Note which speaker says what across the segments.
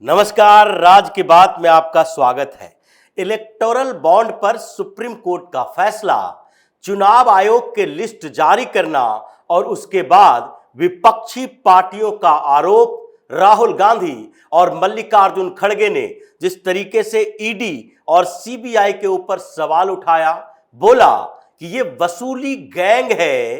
Speaker 1: नमस्कार, राज की बात में आपका स्वागत है। इलेक्टोरल बॉन्ड पर सुप्रीम कोर्ट का फैसला, चुनाव आयोग के लिस्ट जारी करना और उसके बाद विपक्षी पार्टियों का आरोप, राहुल गांधी और मल्लिकार्जुन खड़गे ने जिस तरीके से ईडी और सीबीआई के ऊपर सवाल उठाया, बोला कि ये वसूली गैंग है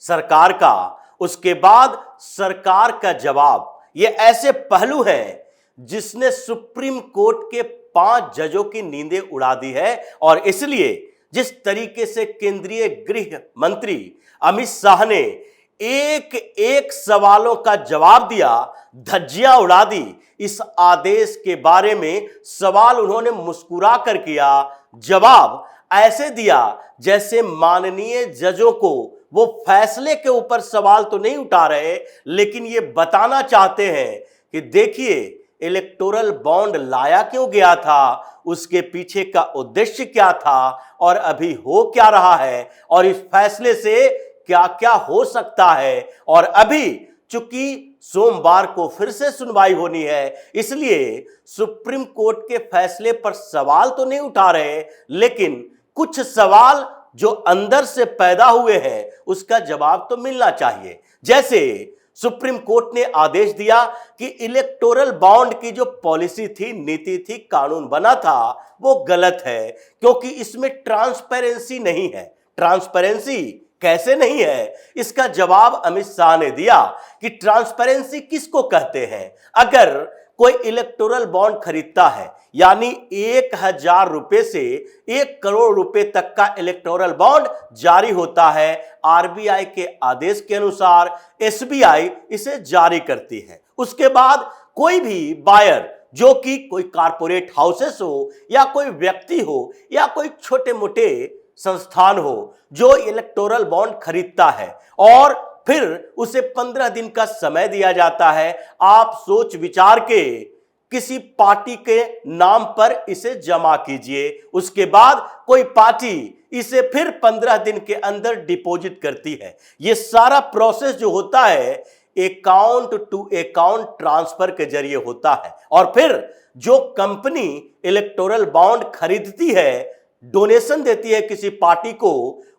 Speaker 1: सरकार का। उसके बाद सरकार का जवाब, ये ऐसे पहलू हैं जिसने सुप्रीम कोर्ट के 5 जजों की नींदें उड़ा दी है। और इसलिए जिस तरीके से केंद्रीय गृह मंत्री अमित शाह ने एक एक सवालों का जवाब दिया, धज्जियां उड़ा दी। इस आदेश के बारे में सवाल उन्होंने मुस्कुरा कर किया, जवाब ऐसे दिया जैसे माननीय जजों को वो फैसले के ऊपर सवाल तो नहीं उठा रहे, लेकिन ये बताना चाहते हैं कि देखिए इलेक्टोरल बॉन्ड लाया क्यों गया था, उसके पीछे का उद्देश्य क्या था और अभी हो क्या रहा है और इस फैसले से क्या क्या हो सकता है। और अभी चूंकि सोमवार को फिर से सुनवाई होनी है, इसलिए सुप्रीम कोर्ट के फैसले पर सवाल तो नहीं उठा रहे, लेकिन कुछ सवाल जो अंदर से पैदा हुए हैं उसका जवाब तो मिलना चाहिए। जैसे सुप्रीम कोर्ट ने आदेश दिया कि इलेक्टोरल बॉन्ड की जो पॉलिसी थी, नीति थी, कानून बना था, वो गलत है क्योंकि इसमें ट्रांसपेरेंसी नहीं है। ट्रांसपेरेंसी कैसे नहीं है, इसका जवाब अमित शाह ने दिया कि ट्रांसपेरेंसी किसको कहते हैं। अगर कोई इलेक्टोरल बॉन्ड खरीदता है, यानी 1000 रुपए से 1 करोड़ रुपए तक का इलेक्टोरल बॉन्ड जारी होता है, आरबीआई के आदेश के अनुसार एसबीआई इसे जारी करती है। उसके बाद कोई भी बायर, जो कि कोई कारपोरेट हाउसेस हो या कोई व्यक्ति हो या कोई छोटे मोटे संस्थान हो, जो इलेक्टोरल बॉन्ड खरीदता है और फिर उसे 15 दिन का समय दिया जाता है, आप सोच विचार के किसी पार्टी के नाम पर इसे जमा कीजिए। उसके बाद कोई पार्टी इसे फिर 15 दिन के अंदर डिपॉजिट करती है। यह सारा प्रोसेस जो होता है अकाउंट टू अकाउंट ट्रांसफर के जरिए होता है। और फिर जो कंपनी इलेक्टोरल बॉन्ड खरीदती है, डोनेशन देती है किसी पार्टी को,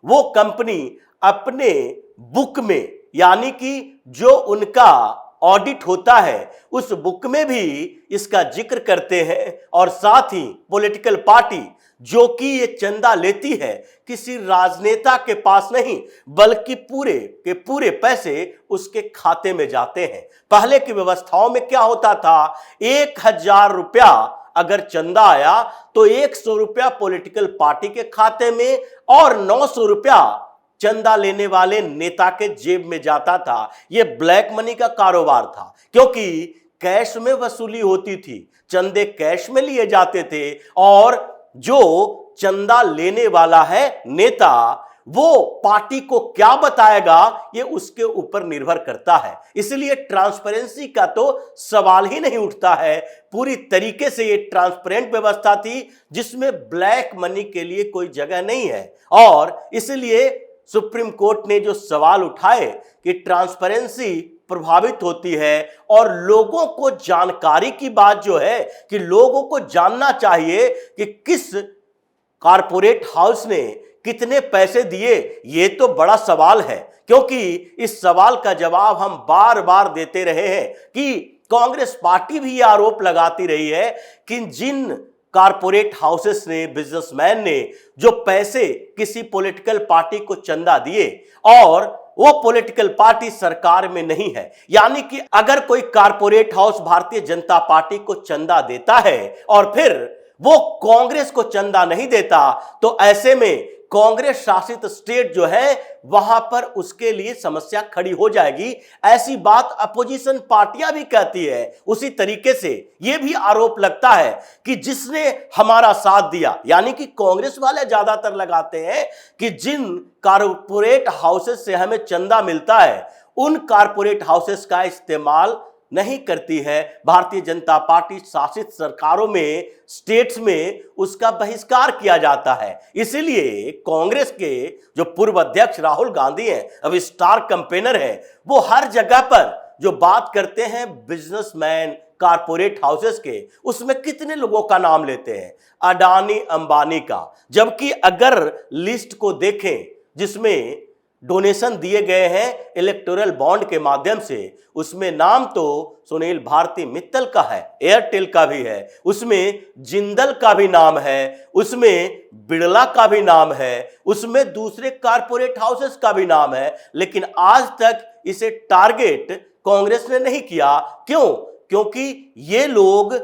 Speaker 1: वो कंपनी अपने बुक में, यानी कि जो उनका ऑडिट होता है उस बुक में भी इसका जिक्र करते हैं। और साथ ही पॉलिटिकल पार्टी जो कि ये चंदा लेती है, किसी राजनेता के पास नहीं, बल्कि पूरे के पूरे पैसे उसके खाते में जाते हैं। पहले की व्यवस्थाओं में क्या होता था, 1000 रुपया अगर चंदा आया तो 100 रुपया पॉलिटिकल पार्टी के खाते में और 900 रुपया चंदा लेने वाले नेता के जेब में जाता था। यह ब्लैक मनी का कारोबार था, क्योंकि कैश में वसूली होती थी, चंदे कैश में लिए जाते थे और जो चंदा लेने वाला है नेता, वो पार्टी को क्या बताएगा ये उसके ऊपर निर्भर करता है। इसलिए ट्रांसपेरेंसी का तो सवाल ही नहीं उठता है। पूरी तरीके से ये ट्रांसपेरेंट व्यवस्था थी जिसमें ब्लैक मनी के लिए कोई जगह नहीं है। और इसलिए सुप्रीम कोर्ट ने जो सवाल उठाए कि ट्रांसपेरेंसी प्रभावित होती है और लोगों को जानकारी की बात जो है कि लोगों को जानना चाहिए कि किस कारपोरेट हाउस ने कितने पैसे दिए, ये तो बड़ा सवाल है। क्योंकि इस सवाल का जवाब हम बार बार देते रहे हैं कि कांग्रेस पार्टी भी यह आरोप लगाती रही है कि जिन कारपोरेट हाउसेस ने, बिजनेसमैन ने जो पैसे किसी पॉलिटिकल पार्टी को चंदा दिए और वो पॉलिटिकल पार्टी सरकार में नहीं है, यानी कि अगर कोई corporate house Bharatiya Janata party को चंदा देता है और फिर वो कांग्रेस को चंदा नहीं देता, तो ऐसे में कांग्रेस शासित स्टेट जो है वहां पर उसके लिए समस्या खड़ी हो जाएगी। ऐसी बात अपोजिशन पार्टियां भी कहती है। उसी तरीके से यह भी आरोप लगता है कि जिसने हमारा साथ दिया, यानी कि कांग्रेस वाले ज्यादातर लगाते हैं कि जिन कारपोरेट हाउसेस से हमें चंदा मिलता है, उन कारपोरेट हाउसेस का इस्तेमाल नहीं करती है भारतीय जनता पार्टी शासित सरकारों में, स्टेट्स में उसका बहिष्कार किया जाता है। इसलिए कांग्रेस के जो पूर्व अध्यक्ष राहुल गांधी हैं, अब स्टार कैंपेनर हैं, वो हर जगह पर जो बात करते हैं बिजनेसमैन, कारपोरेट हाउसेस के, उसमें कितने लोगों का नाम लेते हैं? अडानी अंबानी का। जबकि अगर लिस्ट को देखें जिसमें डोनेशन दिए गए हैं इलेक्टोरल बॉन्ड के माध्यम से, उसमें नाम तो सुनील भारती मित्तल का है, एयरटेल का भी है, उसमें जिंदल का भी नाम है, उसमें बिड़ला का भी नाम है, उसमें दूसरे कारपोरेट हाउसेस का भी नाम है। लेकिन आज तक इसे टारगेट कांग्रेस ने नहीं किया। क्यों? क्योंकि ये लोग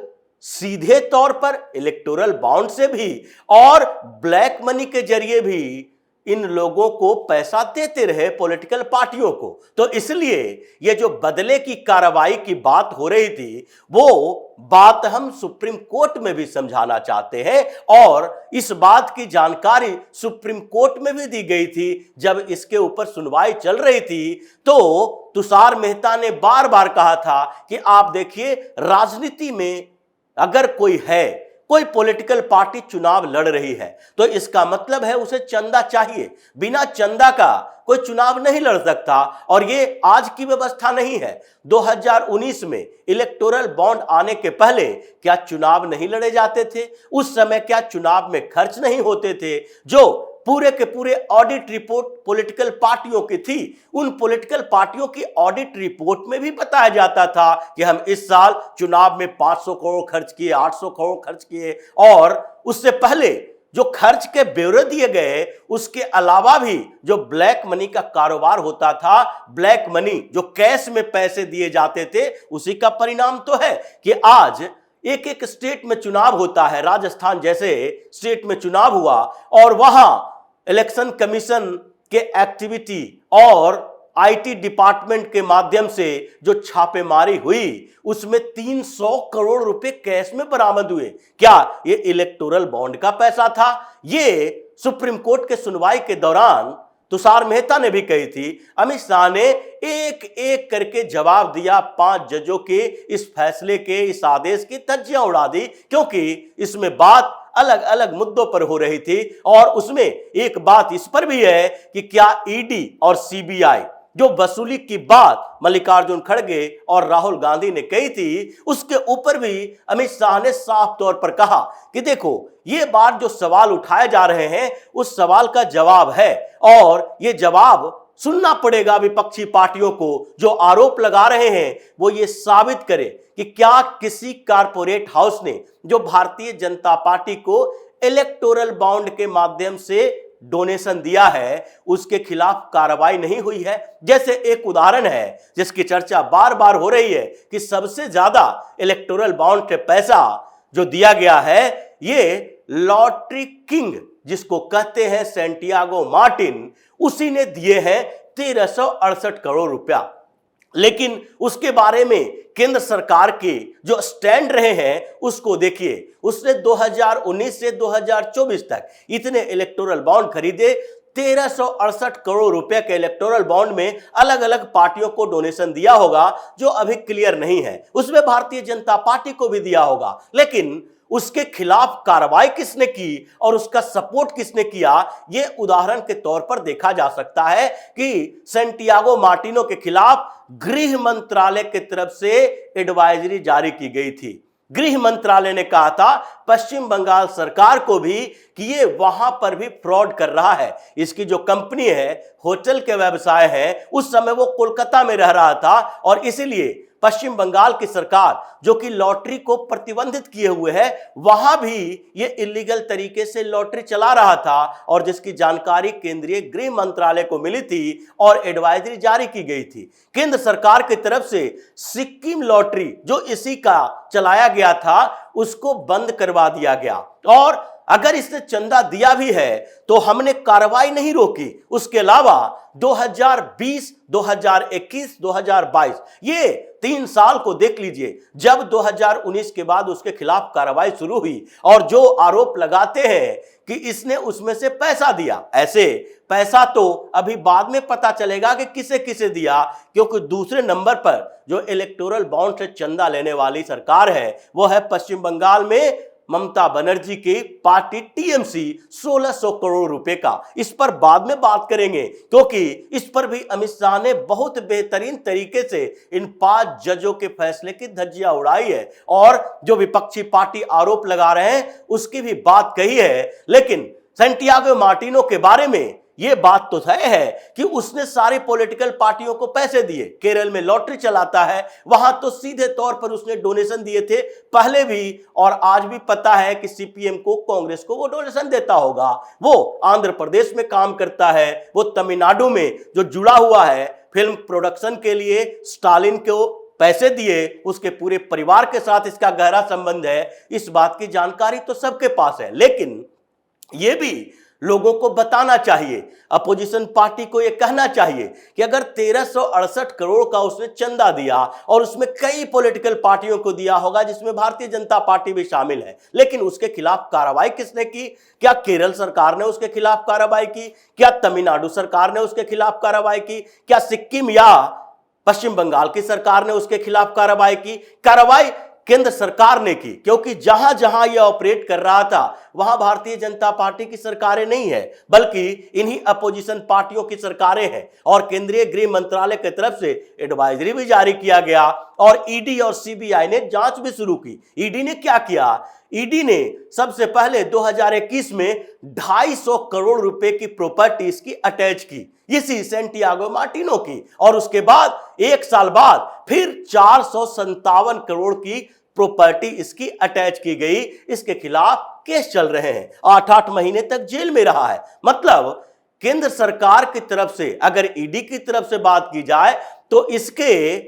Speaker 1: सीधे तौर पर इलेक्टोरल बॉन्ड से भी और ब्लैक मनी के जरिए भी इन लोगों को पैसा देते रहे, पॉलिटिकल पार्टियों को। तो इसलिए ये जो बदले की कार्रवाई की बात हो रही थी, वो बात हम सुप्रीम कोर्ट में भी समझाना चाहते हैं और इस बात की जानकारी सुप्रीम कोर्ट में भी दी गई थी। जब इसके ऊपर सुनवाई चल रही थी तो तुषार मेहता ने बार बार कहा था कि आप देखिए, राजनीति में अगर कोई पॉलिटिकल पार्टी चुनाव लड़ रही है तो इसका मतलब है उसे चंदा चाहिए। बिना चंदा का कोई चुनाव नहीं लड़ सकता और ये आज की व्यवस्था नहीं है। 2019 में इलेक्टोरल बॉन्ड आने के पहले क्या चुनाव नहीं लड़े जाते थे? उस समय क्या चुनाव में खर्च नहीं होते थे? जो पूरे के पूरे ऑडिट रिपोर्ट पॉलिटिकल पार्टियों की थी, उन पॉलिटिकल पार्टियों की ऑडिट रिपोर्ट में भी बताया जाता था कि हम इस साल चुनाव में 500 करोड़ खर्च किए, 800 करोड़ खर्च किए। और उससे पहले जो खर्च के ब्यौरे दिए गए, उसके अलावा भी जो ब्लैक मनी का कारोबार होता था, ब्लैक मनी जो कैश में पैसे दिए जाते थे, उसी का परिणाम तो है कि आज एक एक स्टेट में चुनाव होता है। राजस्थान जैसे स्टेट में चुनाव हुआ और वहां इलेक्शन कमीशन के एक्टिविटी और आईटी डिपार्टमेंट के माध्यम से जो छापेमारी हुई, उसमें 300 करोड़ रुपए कैश में बरामद हुए। क्या ये इलेक्टोरल बॉन्ड का पैसा था? ये सुप्रीम कोर्ट के सुनवाई के दौरान तुषार मेहता ने भी कही थी। अमित शाह ने एक एक करके जवाब दिया। 5 जजों के इस फैसले के, इस आदेश की धज्जियां उड़ा दी, क्योंकि इसमें बात अलग अलग मुद्दों पर हो रही थी। और उसमें एक बात इस पर भी है कि क्या ईडी और सीबीआई जो वसूली की बात मल्लिकार्जुन खड़गे और राहुल गांधी ने कही थी, उसके ऊपर भी अमित शाह ने साफ तौर पर कहा कि देखो, ये बात जो सवाल उठाए जा रहे हैं उस सवाल का जवाब है और ये जवाब सुनना पड़ेगा विपक्षी पार्टियों को। जो आरोप लगा रहे हैं वो ये साबित करे कि क्या किसी कारपोरेट हाउस ने जो भारतीय जनता पार्टी को इलेक्टोरल बॉन्ड के माध्यम से डोनेशन दिया है, उसके खिलाफ कार्रवाई नहीं हुई है। जैसे एक उदाहरण है जिसकी चर्चा बार बार हो रही है कि सबसे ज्यादा इलेक्टोरल बॉन्ड के पैसा जो दिया गया है, ये लॉटरी किंग जिसको कहते हैं सैंटियागो मार्टिन, उसी ने दिए हैं 1368 करोड़ रुपया। लेकिन उसके बारे में केंद्र सरकार के जो स्टैंड रहे हैं उसको देखिए। उसने 2019 से 2024 तक इतने इलेक्टोरल बॉन्ड खरीदे। 1368 करोड़ रुपए के इलेक्टोरल बॉन्ड में अलग अलग पार्टियों को डोनेशन दिया होगा जो अभी क्लियर नहीं है। उसमें भारतीय जनता पार्टी को भी दिया होगा, लेकिन उसके खिलाफ कार्रवाई किसने की और उसका सपोर्ट किसने किया, यह उदाहरण के तौर पर देखा जा सकता है कि सैंटियागो मार्टिनो के खिलाफ गृह मंत्रालय की तरफ से एडवाइजरी जारी की गई थी। गृह मंत्रालय ने कहा था पश्चिम बंगाल सरकार को भी कि ये वहां पर भी फ्रॉड कर रहा है। इसकी जो कंपनी है, होटल के व्यवसाय है, उस समय वो कोलकाता में रह रहा था और इसीलिए पश्चिम बंगाल की सरकार जो कि लॉटरी को प्रतिबंधित किए हुए है, वहां भी ये इलीगल तरीके से लॉटरी चला रहा था और जिसकी जानकारी केंद्रीय गृह मंत्रालय को मिली थी और एडवाइजरी जारी की गई थी। केंद्र सरकार की तरफ से सिक्किम लॉटरी जो इसी का चलाया गया था, उसको बंद करवा दिया गया और अगर इसने चंदा दिया भी है तो हमने कार्रवाई नहीं रोकी। उसके अलावा 2020, 2021, 2022 ये 3 साल को देख लीजिए। जब 2019 के बाद उसके खिलाफ कार्रवाई शुरू हुई और जो आरोप लगाते हैं कि इसने उसमें से पैसा दिया, ऐसे पैसा तो अभी बाद में पता चलेगा कि किसे किसे दिया, क्योंकि दूसरे नंबर पर जो इलेक्टोरल बॉन्ड से चंदा लेने वाली सरकार है वो है पश्चिम बंगाल में ममता बनर्जी की पार्टी टीएमसी 1600 करोड़ रुपए का। इस पर बाद में बात करेंगे, क्योंकि इस पर भी अमित शाह ने बहुत बेहतरीन तरीके से इन 5 जजों के फैसले की धज्जियां उड़ाई है और जो विपक्षी पार्टी आरोप लगा रहे हैं उसकी भी बात कही है। लेकिन सैंटियागो मार्टिनो के बारे में यह बात तो तय है कि उसने सारी पॉलिटिकल पार्टियों को पैसे दिए। केरल में लॉटरी चलाता है, वहां तो सीधे तौर पर उसने डोनेशन दिए थे पहले भी, और आज भी पता है कि सीपीएम को, कांग्रेस को वो डोनेशन देता होगा। वो आंध्र प्रदेश में काम करता है, वो तमिलनाडु में जो जुड़ा हुआ है फिल्म प्रोडक्शन के लिए स्टालिन को पैसे दिए, उसके पूरे परिवार के साथ इसका गहरा संबंध है। इस बात की जानकारी तो सबके पास है, लेकिन यह भी लोगों को बताना चाहिए, अपोजिशन पार्टी को यह कहना चाहिए कि अगर 1368 करोड़ का उसने चंदा दिया और उसमें कई पॉलिटिकल पार्टियों को दिया होगा जिसमें भारतीय जनता पार्टी भी शामिल है, लेकिन उसके खिलाफ कार्रवाई किसने की? क्या केरल सरकार ने उसके खिलाफ कार्रवाई की? क्या तमिलनाडु सरकार ने उसके खिलाफ कार्रवाई की? क्या सिक्किम या पश्चिम बंगाल की सरकार ने उसके खिलाफ कार्रवाई की? कार्रवाई केंद्र सरकार ने की, क्योंकि जहां जहां यह ऑपरेट कर रहा था वहां भारतीय जनता पार्टी की सरकारें नहीं है, बल्कि इन्हीं अपोजिशन पार्टियों की सरकारें हैं। और केंद्रीय गृह मंत्रालय की तरफ से एडवाइजरी भी जारी किया गया और ईडी और सीबीआई ने जांच भी शुरू की। ईडी ने क्या किया? ईडी ने सबसे पहले 2021 में 250 करोड़ रुपए की प्रॉपर्टी इसकी अटैच की, इसी सैंटियागो मार्टिनो की, और उसके बाद एक साल बाद फिर 457 करोड़ की प्रॉपर्टी इसकी अटैच की गई। इसके खिलाफ केस चल रहे हैं, 8-8 महीने तक जेल में रहा है। मतलब केंद्र सरकार की तरफ से, अगर ईडी की तरफ से बात की जाए तो इसके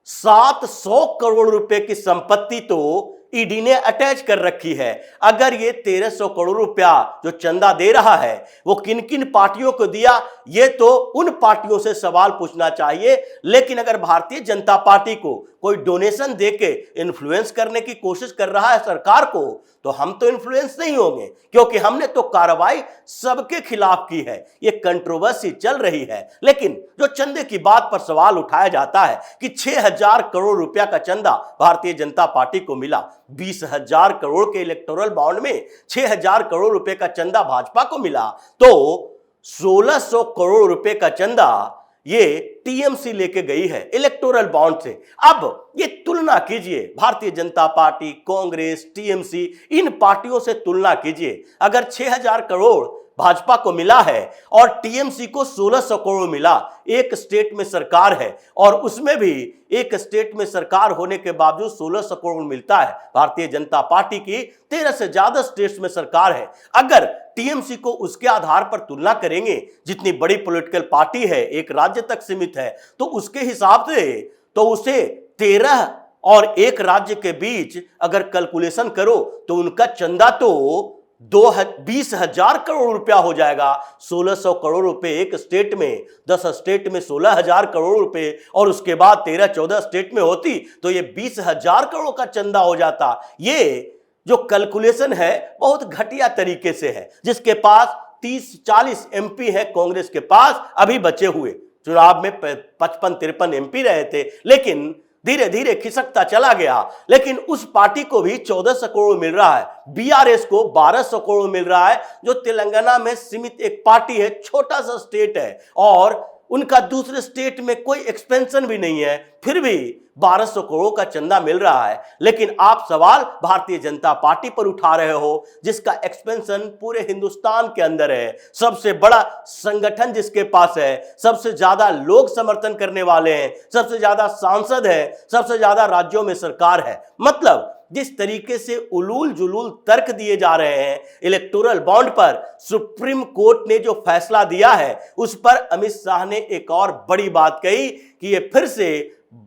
Speaker 1: 700 करोड़ रुपए की संपत्ति तो ईडी ने अटैच कर रखी है। अगर ये 1300 करोड़ रुपया जो चंदा दे रहा है वो किन किन पार्टियों को दिया, ये तो उन पार्टियों से सवाल पूछना चाहिए। लेकिन अगर भारतीय जनता पार्टी को कोई डोनेशन देके इन्फ्लुएंस करने की कोशिश कर रहा है सरकार को, तो हम तो इन्फ्लुएंस नहीं होंगे, क्योंकि हमने तो कार्रवाई सबके खिलाफ की है। ये कंट्रोवर्सी चल रही है, लेकिन जो चंदे की बात पर सवाल उठाया जाता है कि 6000 करोड़ रुपया का चंदा भारतीय जनता पार्टी को मिला, 20,000 करोड़ के इलेक्टोरल बॉन्ड में 6000 करोड़ रुपए का चंदा भाजपा को मिला, तो 1600 करोड़ रुपए का चंदा ये टीएमसी लेके गई है इलेक्टोरल बॉन्ड से। अब ये तुलना कीजिए, भारतीय जनता पार्टी, कांग्रेस, टीएमसी, इन पार्टियों से तुलना कीजिए। अगर 6000 करोड़ भाजपा को मिला है और टीएमसी को 1600 करोड़ मिला, एक स्टेट में सरकार है और उसमें भी एक स्टेट में सरकार होने के बावजूद 1600 करोड़ मिलता है। भारतीय जनता पार्टी की 13 से ज्यादा स्टेट्स में सरकार है। अगर टीएमसी को उसके आधार पर तुलना करेंगे, जितनी बड़ी पॉलिटिकल पार्टी है, एक राज्य तक सीमित है, तो उसके हिसाब से तो उसे 13 और एक राज्य के बीच अगर कैलकुलेशन करो तो उनका चंदा तो 20,000 करोड़ रुपया हो जाएगा। 1600 करोड़ रुपए एक स्टेट में, 10 स्टेट में 16,000 करोड़ रुपए, और उसके बाद 13-14 स्टेट में होती तो ये 20,000 करोड़ का चंदा हो जाता। ये जो कैलकुलेशन है बहुत घटिया तरीके से है। जिसके पास 30-40 एमपी है कांग्रेस के पास, अभी बचे हुए, चुनाव में 55-53 एमपी रहे थे, लेकिन धीरे धीरे खिसकता चला गया। लेकिन उस पार्टी को भी 1400 करोड़ मिल रहा है, बीआरएस को 1200 करोड़ मिल रहा है, जो तेलंगाना में सीमित एक पार्टी है, छोटा सा स्टेट है और उनका दूसरे स्टेट में कोई एक्सपेंशन भी नहीं है, फिर भी 1200 करोड़ का चंदा मिल रहा है। लेकिन आप सवाल भारतीय जनता पार्टी पर उठा रहे हो, जिसका एक्सपेंशन पूरे हिंदुस्तान के अंदर है, सबसे बड़ा संगठन जिसके पास है, सबसे ज्यादा लोग समर्थन करने वाले हैं, सबसे ज्यादा सांसद है, सबसे ज्यादा राज्यों में सरकार है। मतलब जिस तरीके से उलूल जुलूल तर्क दिए जा रहे हैं इलेक्टोरल बॉन्ड पर, सुप्रीम कोर्ट ने जो फैसला दिया है उस पर अमित शाह ने एक और बड़ी बात कही कि ये फिर से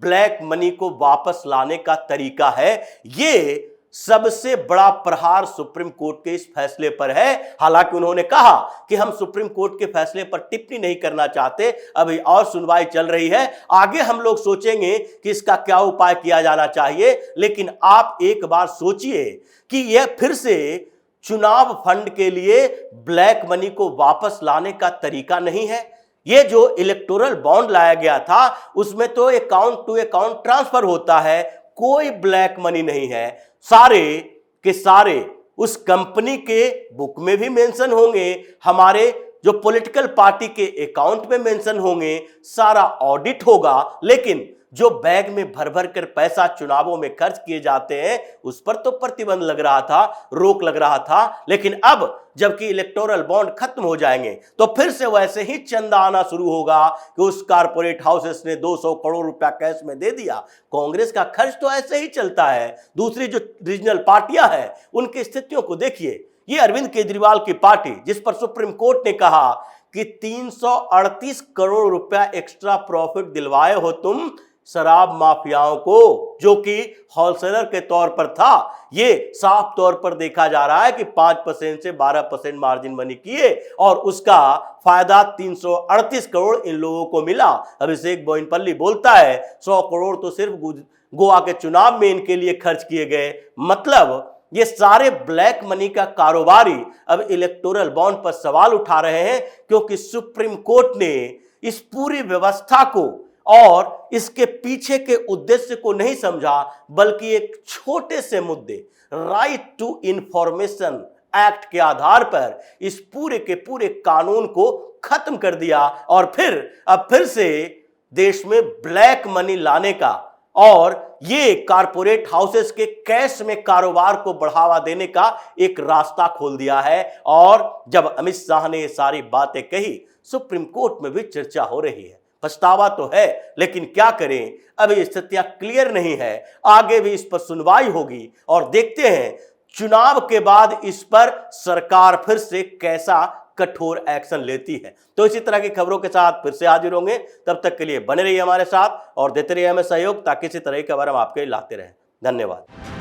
Speaker 1: ब्लैक मनी को वापस लाने का तरीका है। ये सबसे बड़ा प्रहार सुप्रीम कोर्ट के इस फैसले पर है। हालांकि उन्होंने कहा कि हम सुप्रीम कोर्ट के फैसले पर टिप्पणी नहीं करना चाहते, अभी और सुनवाई चल रही है, आगे हम लोग सोचेंगे कि इसका क्या उपाय किया जाना चाहिए। लेकिन आप एक बार सोचिए कि यह फिर से चुनाव फंड के लिए ब्लैक मनी को वापस लाने का तरीका नहीं है। ये जो इलेक्टोरल बॉन्ड लाया गया था उसमें तो अकाउंट टू अकाउंट ट्रांसफर होता है, कोई ब्लैक मनी नहीं है। सारे के सारे उस कंपनी के बुक में भी मेंशन होंगे, हमारे जो पॉलिटिकल पार्टी के अकाउंट में मेंशन होंगे, सारा ऑडिट होगा, लेकिन जो बैग में भर भर कर पैसा चुनावों में खर्च किए जाते हैं उस पर तो प्रतिबंध लग रहा था, रोक लग रहा था। लेकिन अब जबकि इलेक्टोरल बॉन्ड खत्म हो जाएंगे तो फिर से वैसे ही चंदा आना शुरू होगा कि उस कारपोरेट हाउसेस ने 200 करोड़ रुपया कैश में दे दिया। कांग्रेस का खर्च तो ऐसे ही चलता है। दूसरी जो रीजनल पार्टियां हैं उनकी स्थितियों को देखिए। ये अरविंद केजरीवाल की पार्टी, जिस पर सुप्रीम कोर्ट ने कहा कि 338 करोड़ रुपया एक्स्ट्रा प्रॉफिट दिलवाए हो तुम शराब माफियाओं को, जो कि होलसेलर के तौर पर था। ये साफ तौर पर देखा जा रहा है कि 5% से 12% मार्जिन मनी किए और उसका फायदा 338 करोड़ इन लोगों को मिला। अभिषेक बोइनपल्ली बोलता है 100 करोड़ तो सिर्फ गोवा के चुनाव में इनके लिए खर्च किए गए। मतलब ये सारे ब्लैक मनी का कारोबारी अब इलेक्टोरल बॉन्ड पर सवाल उठा रहे हैं, क्योंकि सुप्रीम कोर्ट ने इस पूरी व्यवस्था को और इसके पीछे के उद्देश्य को नहीं समझा, बल्कि एक छोटे से मुद्दे राइट टू इंफॉर्मेशन एक्ट के आधार पर इस पूरे के पूरे कानून को खत्म कर दिया और अब फिर से देश में ब्लैक मनी लाने का और ये कारपोरेट हाउसेस के कैश में कारोबार को बढ़ावा देने का एक रास्ता खोल दिया है। और जब अमित शाह ने ये सारी बातें कही, सुप्रीम कोर्ट में भी चर्चा हो रही है। पछतावा तो है, लेकिन क्या करें, अभी स्थितियां क्लियर नहीं है। आगे भी इस पर सुनवाई होगी और देखते हैं चुनाव के बाद इस पर सरकार फिर से कैसा कठोर एक्शन लेती है। तो इसी तरह की खबरों के साथ फिर से हाजिर होंगे। तब तक के लिए बने रहिए हमारे साथ और देते रहिए हमें सहयोग, ताकि इसी तरह की खबर हम आपके लिए लाते रहें। धन्यवाद।